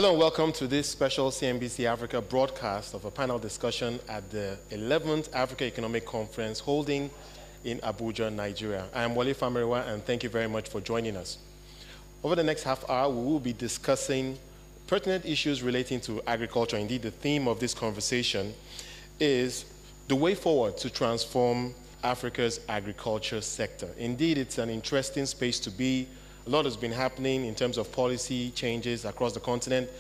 Hello and welcome to this special CNBC Africa broadcast of a panel discussion at the 11th Africa Economic Conference holding in Abuja, Nigeria. I am Wale Famariwa and thank you very much for joining us. Over the next half hour, we will be discussing pertinent issues relating to agriculture. Indeed, the theme of this conversation is the way forward to transform Africa's agriculture sector. Indeed, it's an interesting space to be. A lot has been happening in terms of policy changes across the continent,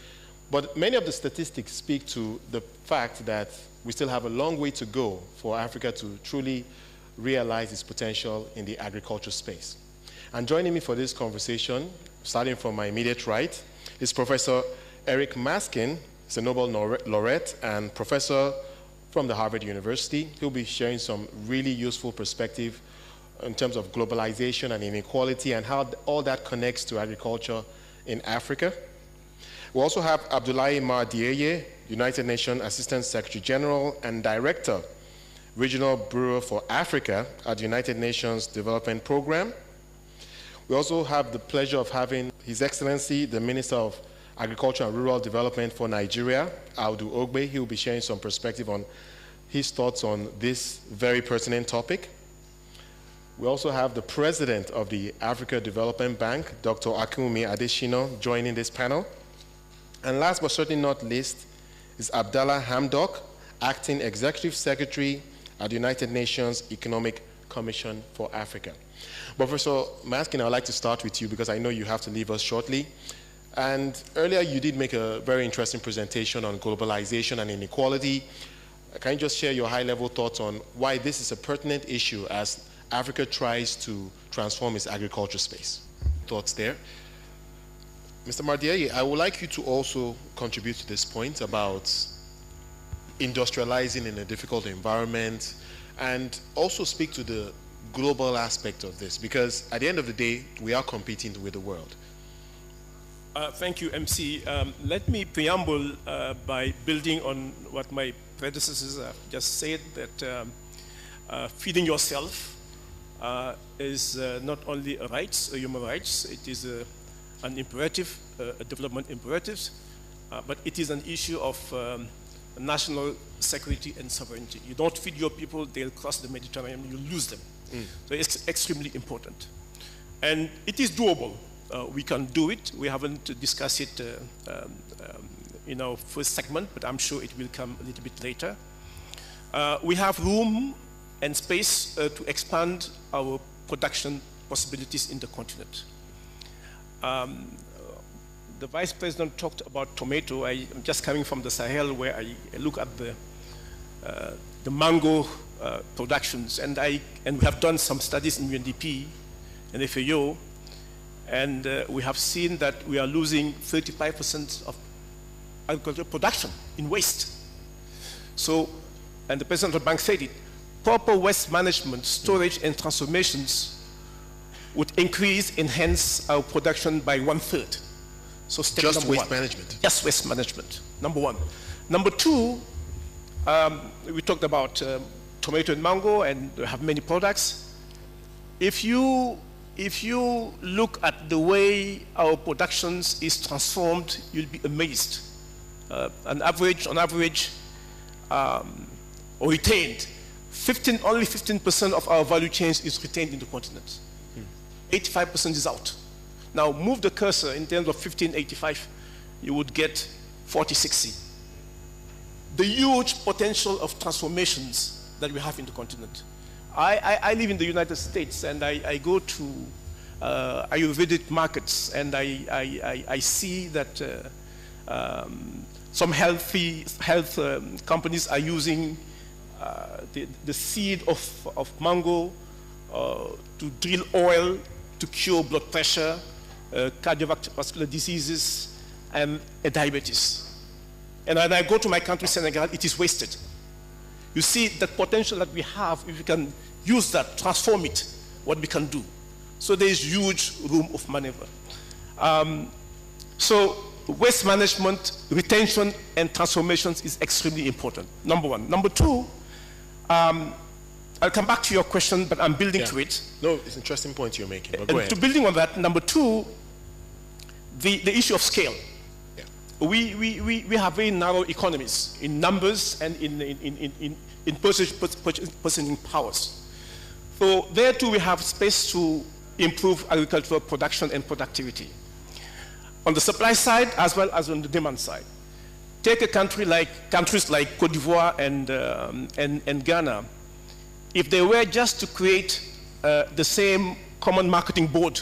but many of the statistics speak to the fact that we still have a long way to go for Africa to truly realize its potential in the agriculture space. And joining me for this conversation, starting from my immediate right, is Professor Eric Maskin. He's a Nobel laureate and professor from the Harvard University. He'll be sharing some really useful perspective in terms of globalization and inequality and how all that connects to agriculture in Africa. We also have Abdoulaye Mar Dieye, United Nations Assistant Secretary General and Director, Regional Bureau for Africa at the United Nations Development Program. We also have the pleasure of having His Excellency, the Minister of Agriculture and Rural Development for Nigeria, Audu Ogbe. He will be sharing some perspective on his thoughts on this very pertinent topic. We also have the President of the Africa Development Bank, Dr. Akinwumi Adesina, joining this panel. And last but certainly not least is Abdallah Hamdok, Acting Executive Secretary at the United Nations Economic Commission for Africa. Professor Maskin, I'd like to start with you because I know you have to leave us shortly. And earlier you did make a very interesting presentation on globalization and inequality. Can you just share your high-level thoughts on why this is a pertinent issue as Africa tries to transform its agriculture space? Thoughts there? Mr. Mar Dieye, I would like you to also contribute to this point about industrializing in a difficult environment and also speak to the global aspect of this, because at the end of the day, we are competing with the world. Thank you, MC. Let me preamble by building on what my predecessors have just said, that feeding yourself is not only a right, a human rights, it is an imperative, a development imperative, but it is an issue of national security and sovereignty. You don't feed your people, they'll cross the Mediterranean, you lose them. So it's extremely important. And it is doable. We can do it. We haven't discussed it in our first segment, but I'm sure it will come a little bit later. We have room and space to expand our production possibilities in the continent. The Vice President talked about tomato. I'm just coming from the Sahel where I look at the mango productions, and we have done some studies in UNDP and FAO, and we have seen that we are losing 35% of agricultural production in waste. So, and the President of the Bank said it, proper waste management, storage, and transformations would enhance our production by 1/3. So step just number waste one. Management. Just waste management, number one. Number two, we talked about tomato and mango, and we have many products. If you look at the way our productions is transformed, you'll be amazed. On average, or retained, only 15% of our value chains is retained in the continent. 85% is out. Now move the cursor in terms of 1585, you would get 4060. The huge potential of transformations that we have in the continent. I live in the United States, and I go to Ayurvedic markets, and I see that some health companies are using the seed of mango to drill oil to cure blood pressure, cardiovascular diseases, and diabetes. And when I go to my country, Senegal, it is wasted. You see the potential that we have, if we can use that, transform it, what we can do. So there is huge room of maneuver. So waste management, retention, and transformations is extremely important, number one. Number two, I'll come back to your question, but I'm building to it. No, it's an interesting point you're making, but go ahead. To building on that, number two, the issue of scale. we have very narrow economies in numbers and in purchasing powers. So there too we have space to improve agricultural production and productivity. On the supply side as well as on the demand side. Take a countries like Cote d'Ivoire and Ghana. If they were just to create the same common marketing board,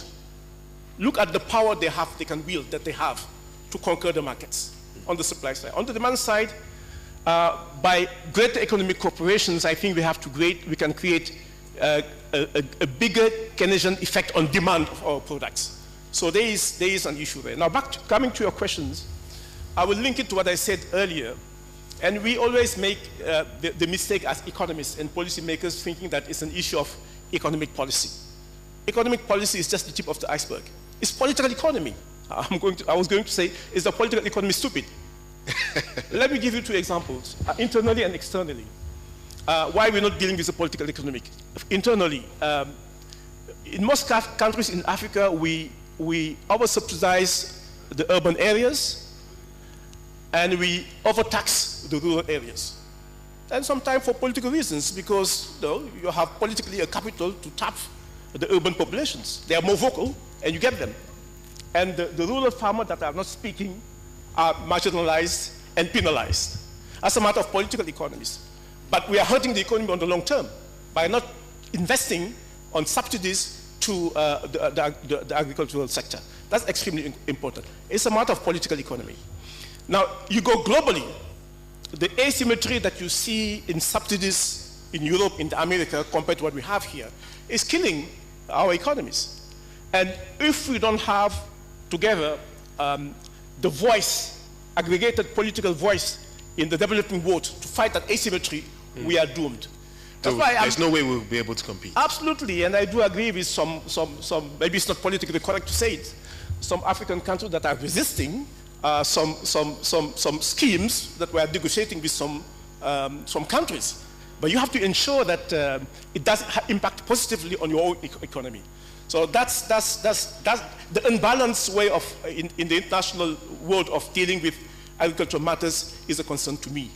look at the power they can wield, that they have to conquer the markets on the supply side. On the demand side, by greater economic corporations, I think we can create a bigger Keynesian effect on demand of our products. So there is an issue there. Now coming to your questions, I will link it to what I said earlier. And we always make the mistake as economists and policymakers thinking that it's an issue of economic policy. Economic policy is just the tip of the iceberg. It's political economy. I was going to say, is the political economy stupid? Let me give you two examples, internally and externally. Why we're not dealing with the political economy. Internally, in most countries in Africa, we over-subsidize the urban areas and we overtax the rural areas. And sometimes for political reasons, because you have politically a capital to tap the urban populations. They are more vocal, and you get them. And the rural farmers that are not speaking are marginalized and penalized as a matter of political economies. But we are hurting the economy on the long term by not investing on subsidies to the agricultural sector. That's extremely important. It's a matter of political economy. Now, you go globally, the asymmetry that you see in subsidies in Europe, in America, compared to what we have here, is killing our economies. And if we don't have together the voice, aggregated political voice in the developing world to fight that asymmetry, we are doomed. That's why there's no way we'll be able to compete. Absolutely, and I do agree with some maybe it's not politically correct to say it, some African countries that are resisting some schemes that we are negotiating with some countries. But you have to ensure that it does impact positively on your own economy. So that's the unbalanced way of in the international world of dealing with agricultural matters is a concern to me.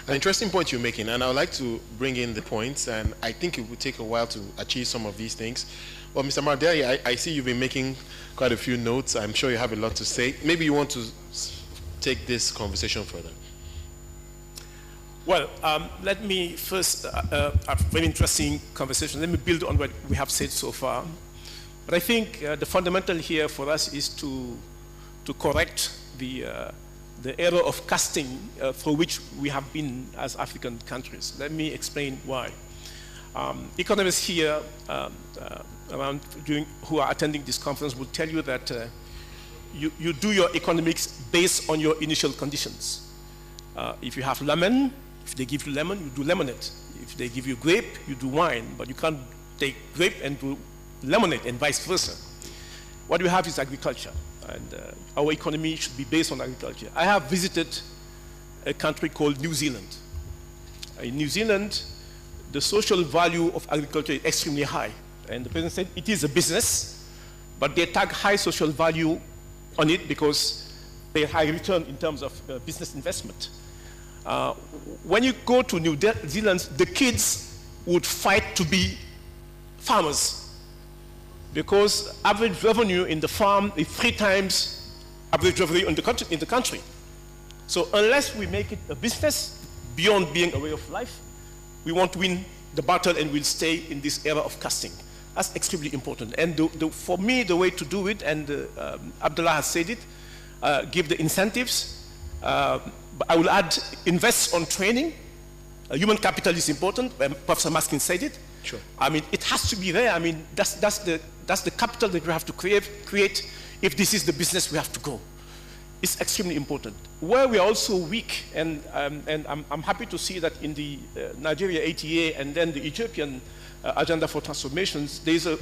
An interesting point you're making, and I would like to bring in the points, and I think it will take a while to achieve some of these things. Well, Mr. Mardeli, I see you've been making quite a few notes. I'm sure you have a lot to say. Maybe you want to take this conversation further. Well, let me first, a very interesting conversation. Let me build on what we have said so far. But I think the fundamental here for us is to correct the error of casting through which we have been as African countries. Let me explain why. Economists here who are attending this conference will tell you that you do your economics based on your initial conditions. If you have lemon, if they give you lemon, you do lemonade. If they give you grape, you do wine. But you can't take grape and do lemonade and vice versa. What we have is agriculture. And our economy should be based on agriculture. I have visited a country called New Zealand. In New Zealand, the social value of agriculture is extremely high. And the president said it is a business, but they tag high social value on it because they high return in terms of business investment. When you go to New Zealand, the kids would fight to be farmers because average revenue in the farm is 3 times average revenue in the country. So unless we make it a business beyond being a way of life, we won't win the battle and we'll stay in this era of casting. That's extremely important. And for me, the way to do it, and Abdullah has said it, give the incentives. But I will add, invest on training. Human capital is important. Professor Maskin said it. Sure. I mean, it has to be there. I mean, that's the capital that we have to create if this is the business we have to go. It's extremely important. Where we are also weak, and I'm happy to see that in the Nigeria ATA and then the Ethiopian Agenda for Transformations, there's a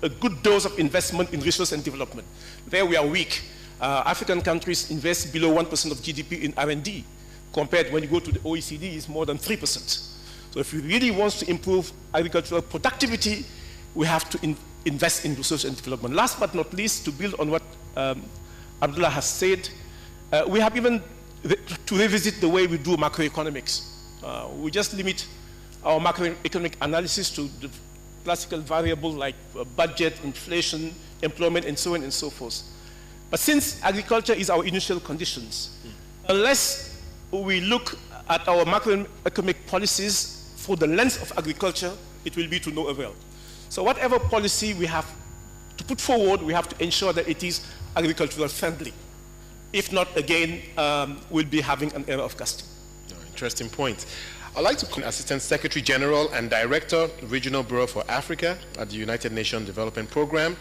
good dose of investment in research and development. There we are weak. African countries invest below 1% of GDP in R&D, compared when you go to the OECD, it's more than 3%. So if we really want to improve agricultural productivity, we have to invest in research and development. Last but not least, to build on what Abdullah has said, We have even to revisit the way we do macroeconomics. We just limit our macroeconomic analysis to the classical variable like budget, inflation, employment, and so on and so forth. But since agriculture is our initial conditions, unless we look at our macroeconomic policies through the lens of agriculture, it will be to no avail. So whatever policy we have to put forward, we have to ensure that it is agricultural friendly. If not, again, we'll be having an error of casting. Interesting point. I'd like to call Assistant Secretary General and Director, Regional Bureau for Africa at the United Nations Development Program.